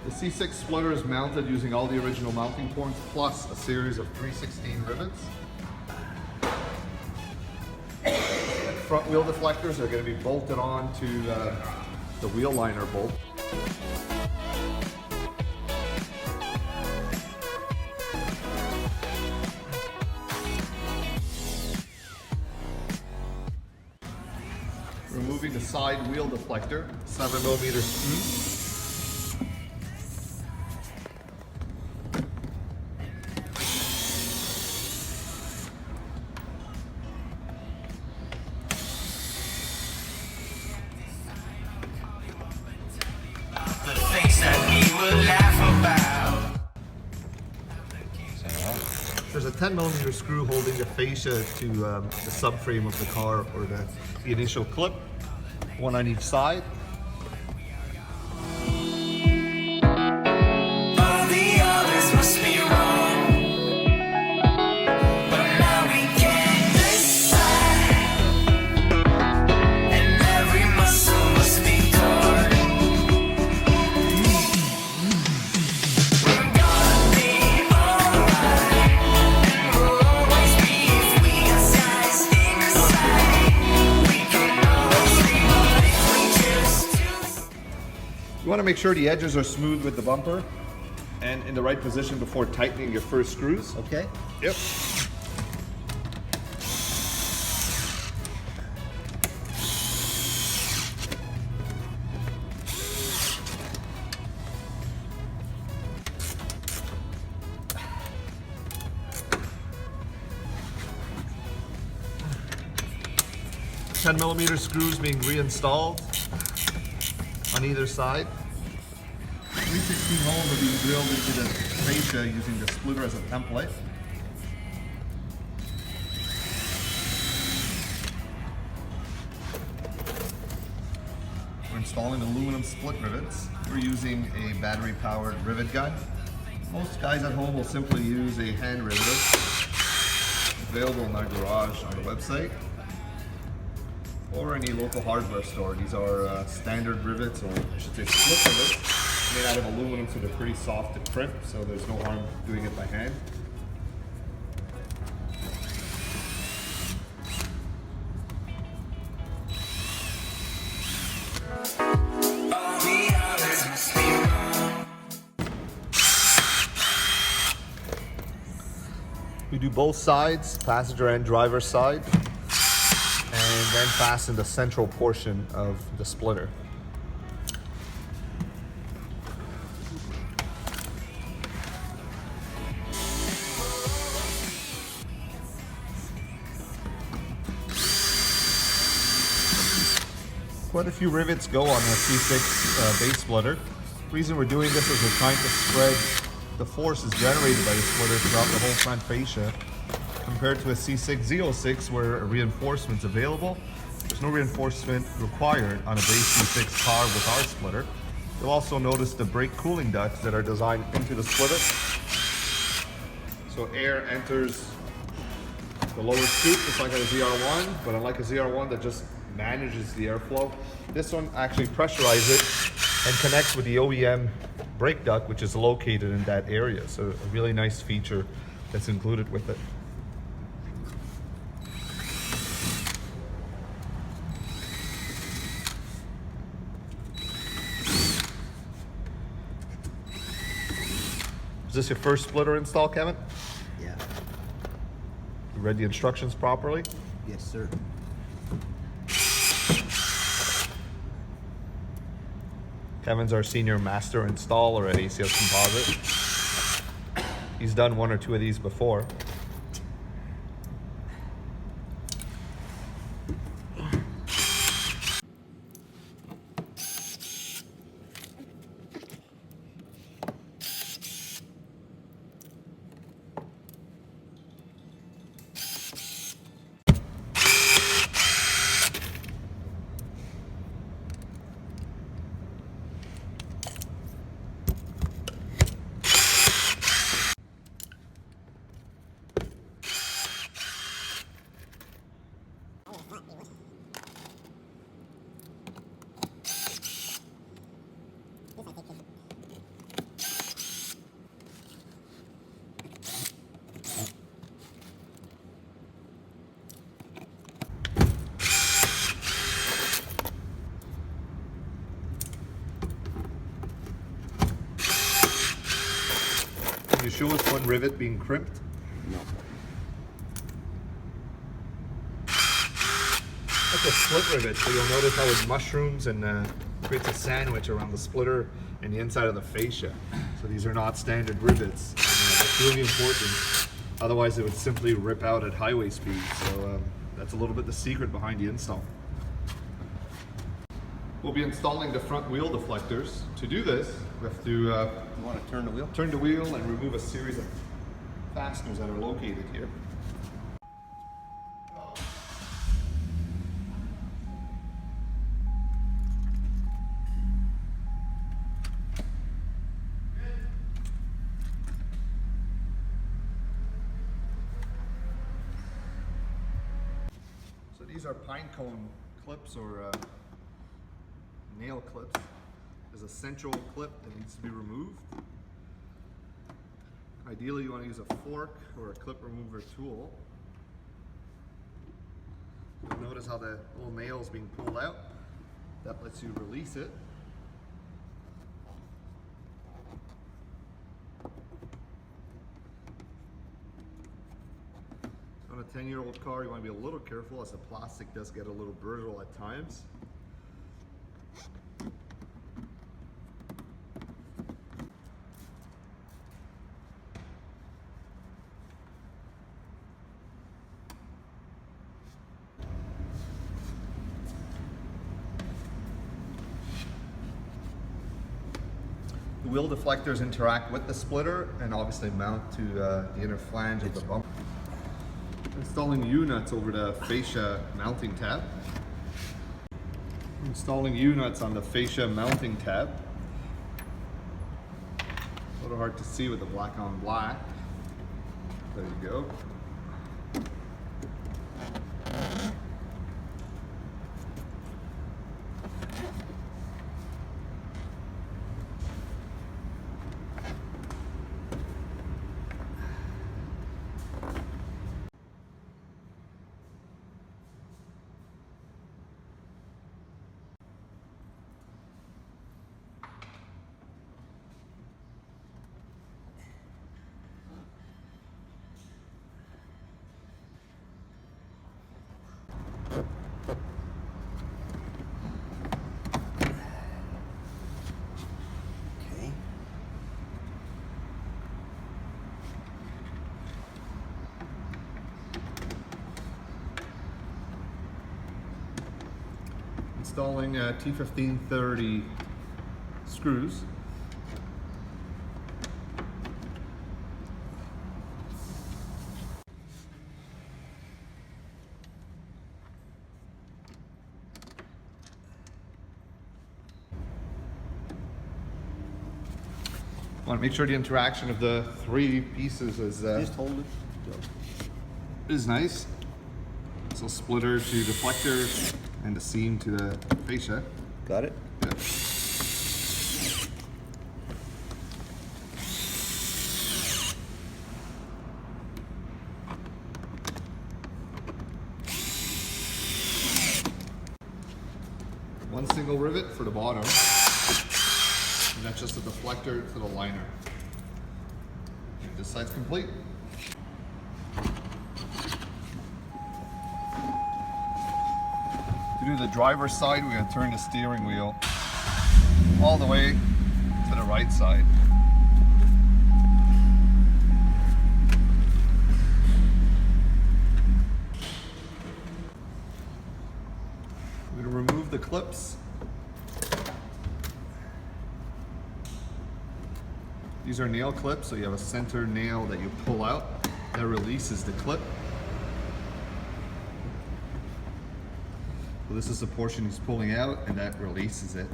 The C6 splitter is mounted using all the original mounting points plus a series of 316 rivets. Front wheel deflectors are going to be bolted on to the wheel liner bolt. Removing the side wheel deflector, 7mm screw. There's a 10mm screw holding the fascia to the subframe of the car, or the initial clip, one on each side. All the others must be wrong, but now we can decide, and every muscle must be torn. We're gonna be alright, and we'll always be if we got skies in the sight. We can always dream of if we choose to. You want to make sure the edges are smooth with the bumper and in the right position before tightening your first screws. Okay. Yep. $10mm screws being reinstalled on either side. 316 holes are being drilled into the fascia using the splitter as a template. We're installing aluminum split rivets. We're using a battery-powered rivet gun. Most guys at home will simply use a hand riveter, available in our garage on the website, or any local hardware store. These are standard rivets, or I should say split rivets, made out of aluminum, so they're pretty soft to crimp, so there's no harm doing it by hand. All the others must be wrong. We do both sides, passenger and driver side, and then fasten the central portion of the splitter. Quite a few rivets go on a C6 base splitter. The reason we're doing this is we're trying to spread the forces generated by the splitter throughout the whole front fascia, compared to a C6 Zero6 where a reinforcement's available. There's no reinforcement required on a base C6 car with our splitter. You'll also notice the brake cooling ducts that are designed into the splitter. So air enters the lower scoop just like a ZR1, but unlike a ZR1 that just manages the airflow, this one actually pressurizes it and connects with the OEM brake duct, which is located in that area. So a really nice feature that's included with it. Is this your first splitter install, Kevin? Yeah. You read the instructions properly? Yes, sir. Kevin's our senior master installer at ACS Composite. He's done one or two of these before. show us one rivet being crimped? No. That's a split rivet, so you'll notice how it mushrooms and creates a sandwich around the splitter and the inside of the fascia. So these are not standard rivets. That's really important. Otherwise, it would simply rip out at highway speed. So that's a little bit the secret behind the install. We'll be installing the front wheel deflectors. To do this, we have to You want to turn the wheel? turn the wheel and remove a series of fasteners that are located here. So these are pine cone clips or nail clips. There's a central clip that needs to be removed. Ideally, you want to use a fork or a clip remover tool. You'll notice how the little nail is being pulled out. That lets you release it. On a 10-year-old car, you want to be a little careful as the plastic does get a little brittle at times. The wheel deflectors interact with the splitter and obviously mount to the inner flange of the bumper. Installing U-nuts over the fascia mounting tab. Installing U-nuts on the fascia mounting tab. A little hard to see with the black on black. There you go. Okay. Installing T15 screws. Want to make sure the interaction of the three pieces Just hold it. is nice. So splitter to deflector and the seam to the fascia. Got it? Yeah. One single rivet for the bottom, and that's just a deflector to the liner. And this side's complete. To do the driver's side, we're going to turn the steering wheel all the way to the right side. We're going to remove the clips. These are nail clips, so you have a center nail that you pull out that releases the clip. So this is the portion he's pulling out, and that releases it.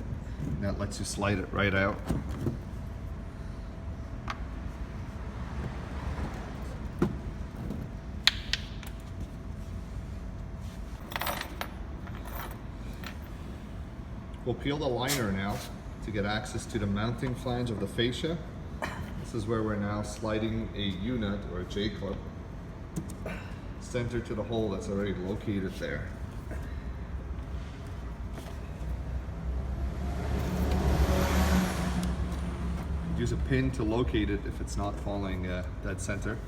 And that lets you slide it right out. We'll peel the liner now to get access to the mounting flange of the fascia. This is where we're now sliding a U-nut or a J-clip center to the hole that's already located there. use a pin to locate it if it's not falling dead center.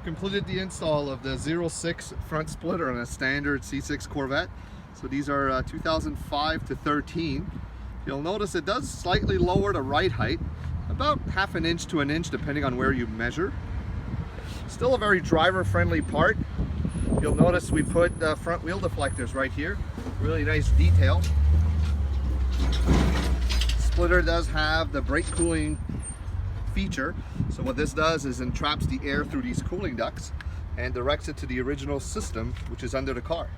Completed the install of the Zero6 Front Splitter on a standard C6 Corvette. So these are 2005 to 13. You'll notice it does slightly lower the ride height, about half an inch to an inch depending on where you measure. Still a very driver-friendly part. You'll notice we put front wheel deflectors right here. Really nice detail. Splitter does have the brake cooling feature. So what this does is entraps the air through these cooling ducts and directs it to the original system, which is under the car.